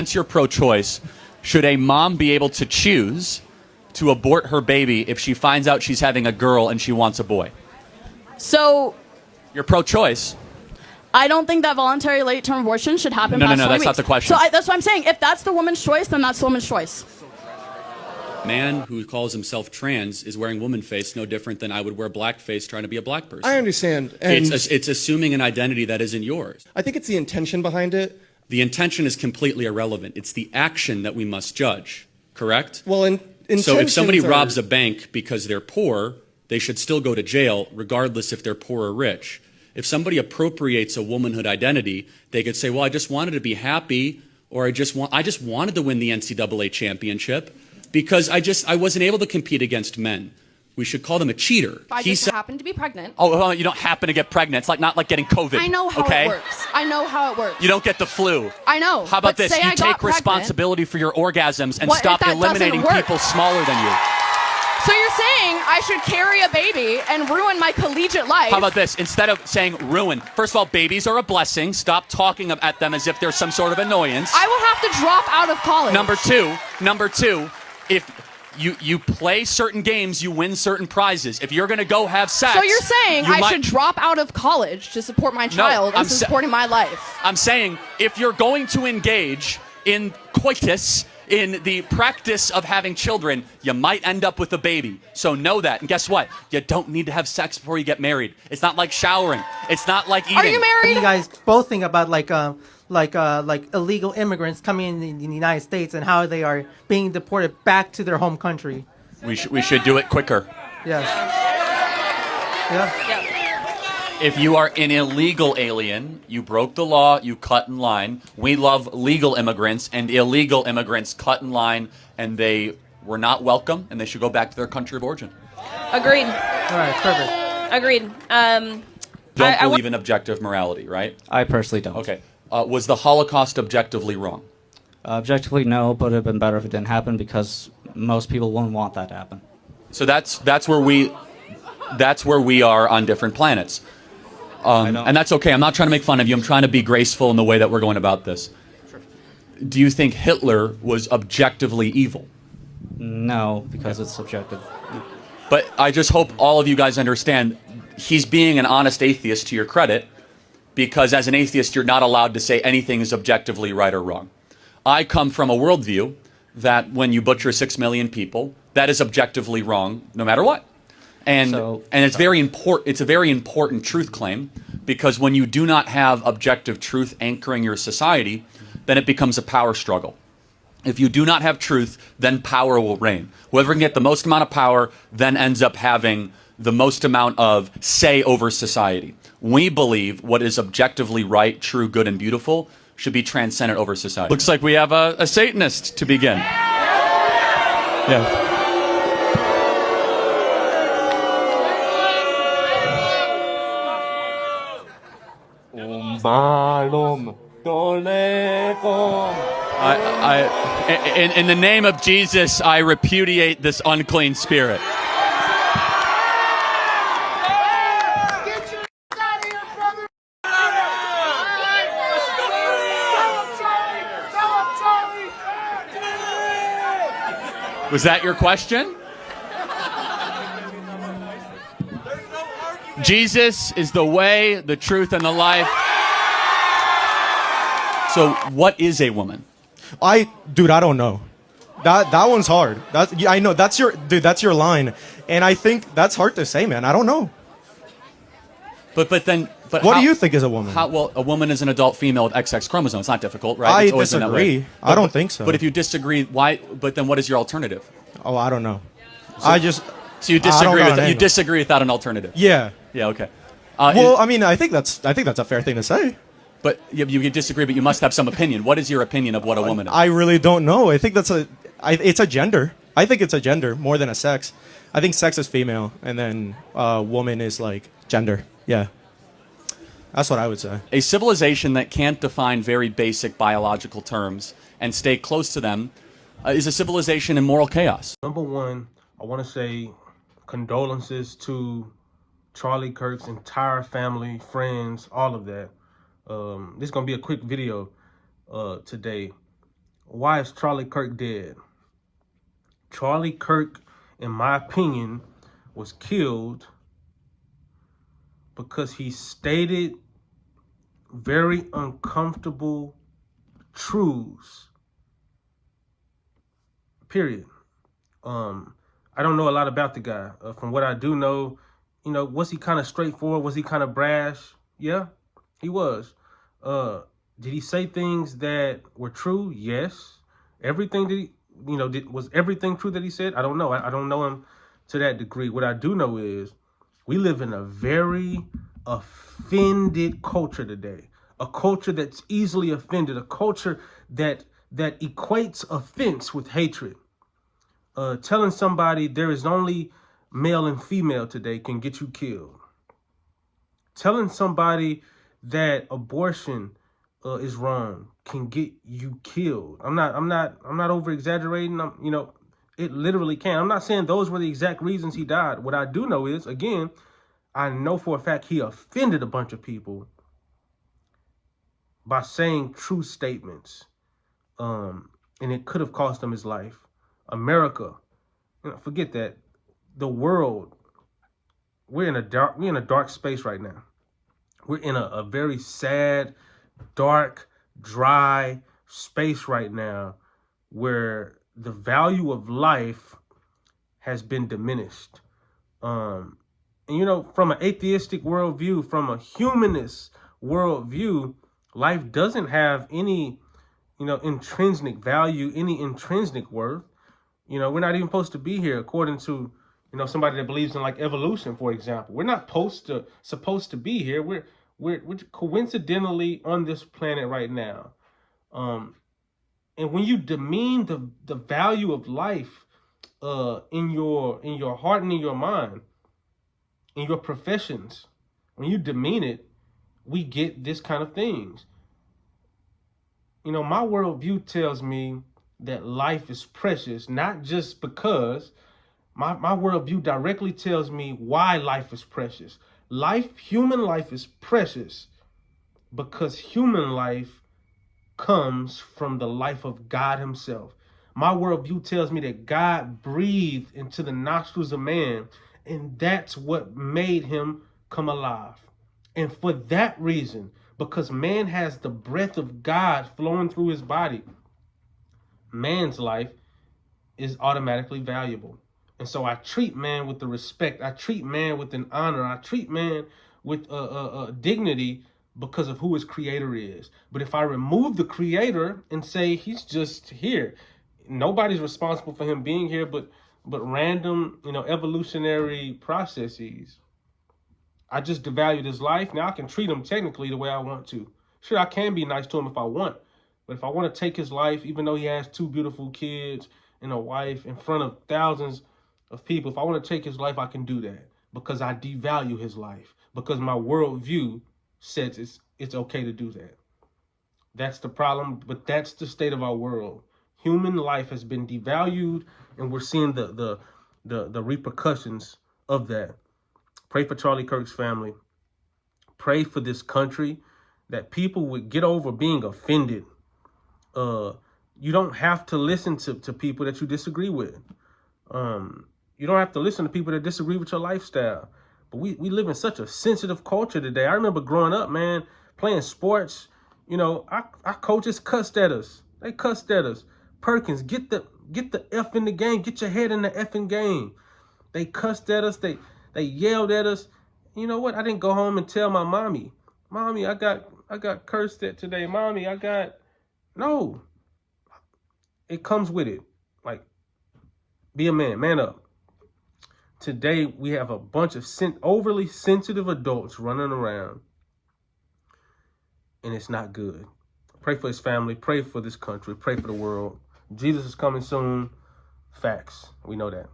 Since you're pro-choice, should a mom be able to choose to abort her baby if she finds out she's having a girl and she wants a boy? So You're pro-choice. I don't think that voluntary late-term abortion should happen. No, past 20 that's not weeks. the question. So that's what I'm saying. If that's the woman's choice, then that's the woman's choice. Man who calls himself trans is wearing woman face, no different than I would wear blackface trying to be a black person. I understand. And It's assuming an identity that isn't yours. I think it's the intention behind it. The intention is completely irrelevant. It's the action that we must judge, correct? Well, So if somebody intentions are- robs a bank because they're poor, they should still go to jail regardless if they're poor or rich. If somebody appropriates a womanhood identity, they could say, well, I just wanted to be happy, or I just wanted to win the NCAA championship because I wasn't able to compete against men. We should call them a cheater. I just happened to be pregnant. Oh, well, you don't happen to get pregnant. It's not like getting COVID. I know how okay? it works. I know how it works. You don't get the flu. I know. How about but this? say You I got take pregnant. responsibility for your orgasms and What if stop that doesn't eliminating work? people smaller than you. So you're saying I should carry a baby and ruin my collegiate life? How about this? Instead of saying ruin, first of all, babies are a blessing. Stop talking at them as if they're some sort of annoyance. I will have to drop out of college. Number two, if you play certain games, you win certain prizes. If you're going to go have sex... So you're saying you I might- should drop out of college to support my child I'm instead of supporting my life? I'm saying if you're going to engage in coitus, in the practice of having children, you might end up with a baby. So know that. And guess what? You don't need to have sex before you get married. It's not like showering. It's not like eating. Are you married? You guys both think about like illegal immigrants coming in the United States and how they are being deported back to their home country. We should do it quicker. Yes. Yeah. If you are an illegal alien, you broke the law, you cut in line. We love legal immigrants, and illegal immigrants cut in line, and they were not welcome, and they should go back to their country of origin. Agreed. All right. Perfect. Agreed. Don't believe in objective morality, right? I personally don't. Okay. Was the Holocaust objectively wrong? Objectively, no, but it would have been better if it didn't happen because most people wouldn't want that to happen. So that's where we are on different planets. And that's okay. I'm not trying to make fun of you. I'm trying to be graceful in the way that we're going about this. Sure. Do you think Hitler was objectively evil? No, because it's subjective. But I just hope all of you guys understand he's being an honest atheist to your credit, because as an atheist, you're not allowed to say anything is objectively right or wrong. I come from a worldview that when you butcher 6 million people, that is objectively wrong no matter what. And it's very important. It's a very important truth claim, because when you do not have objective truth anchoring your society, then it becomes a power struggle. If you do not have truth, then power will reign. Whoever can get the most amount of power then ends up having the most amount of say over society. We believe what is objectively right, true, good, and beautiful should be transcendent over society. Looks like we have a Satanist to begin. Yeah. In the name of Jesus, I repudiate this unclean spirit. Was that your question? Jesus is the way, the truth, and the life. So, what is a woman? Dude, I don't know. That one's hard. I know that's your line, and I think that's hard to say, man. I don't know. But What do you think is a woman? Well, a woman is an adult female with XX chromosomes. It's not difficult, right? I It's always been that way. disagree. I don't think so. But if you disagree, why? But then, what is your alternative? Oh, I don't know. So you disagree you disagree without an alternative? Yeah. Yeah. Okay. Well, I mean, I think that's a fair thing to say. But you disagree, but you must have some opinion. What is your opinion of what a woman is? I really don't know. I think it's a gender. I think it's a gender more than a sex. I think sex is female, and then woman is like gender. Yeah. That's what I would say. A civilization that can't define very basic biological terms and stay close to them is a civilization in moral chaos. Number one, I want to say condolences to Charlie Kirk's entire family, friends, all of that. This is going to be a quick video today. why is Charlie Kirk dead? Charlie Kirk, in my opinion, was killed because he stated very uncomfortable truths. Period. I don't know a lot about the guy. From what I do know, was he kind of straightforward? Was he kind of brash? Yeah, he was. Did he say things that were true? Yes. Everything that he, was everything true that he said? I don't know. I don't know him to that degree. What I do know is we live in a very offended culture today. A culture that's easily offended. A culture that equates offense with hatred. Telling somebody there is only male and female today can get you killed. Telling somebody that abortion is wrong can get you killed. I'm not over exaggerating. It literally can. I'm not saying those were the exact reasons he died. What I do know is, again, I know for a fact he offended a bunch of people by saying true statements. And it could have cost him his life. America, forget that. The world, we're in a dark space right now. We're in a very sad, dark, dry space right now where the value of life has been diminished. And from an atheistic worldview, from a humanist worldview, life doesn't have any, intrinsic value, any intrinsic worth. We're not even supposed to be here according to, somebody that believes in like evolution, for example. We're not supposed to be here. We're coincidentally on this planet right now. And when you demean the value of life in your heart and in your mind, in your professions, when you demean it, we get this kind of things. My worldview tells me that life is precious, not just because. My worldview directly tells me why life is precious. Human life is precious because human life comes from the life of God himself. My worldview tells me that God breathed into the nostrils of man, and that's what made him come alive. And for that reason, because man has the breath of God flowing through his body, man's life is automatically valuable. And so I treat man with the respect. I treat man with an honor. I treat man with dignity because of who his creator is. But if I remove the creator and say he's just here, nobody's responsible for him being here but random, evolutionary processes. I just devalued his life. Now I can treat him technically the way I want to. Sure, I can be nice to him if I want. But if I want to take his life, even though he has 2 beautiful kids and a wife in front of thousands of people, if I want to take his life, I can do that because I devalue his life, because my worldview says it's okay to do that. That's the problem, but that's the state of our world. Human life has been devalued, and we're seeing the repercussions of that. Pray for Charlie Kirk's family. Pray for this country, that people would get over being offended. You don't have to listen to people that you disagree with. You don't have to listen to people that disagree with your lifestyle. But we live in such a sensitive culture today. I remember growing up, man, playing sports. Our coaches cussed at us. They cussed at us. Perkins, get the F in the game. Get your head in the effing game. They cussed at us. They yelled at us. You know what? I didn't go home and tell my mommy, I got cursed at today. Mommy, no. It comes with it. Like, be a man up. Today, we have a bunch of overly sensitive adults running around, and it's not good. Pray for his family. Pray for this country. Pray for the world. Jesus is coming soon. Facts. We know that.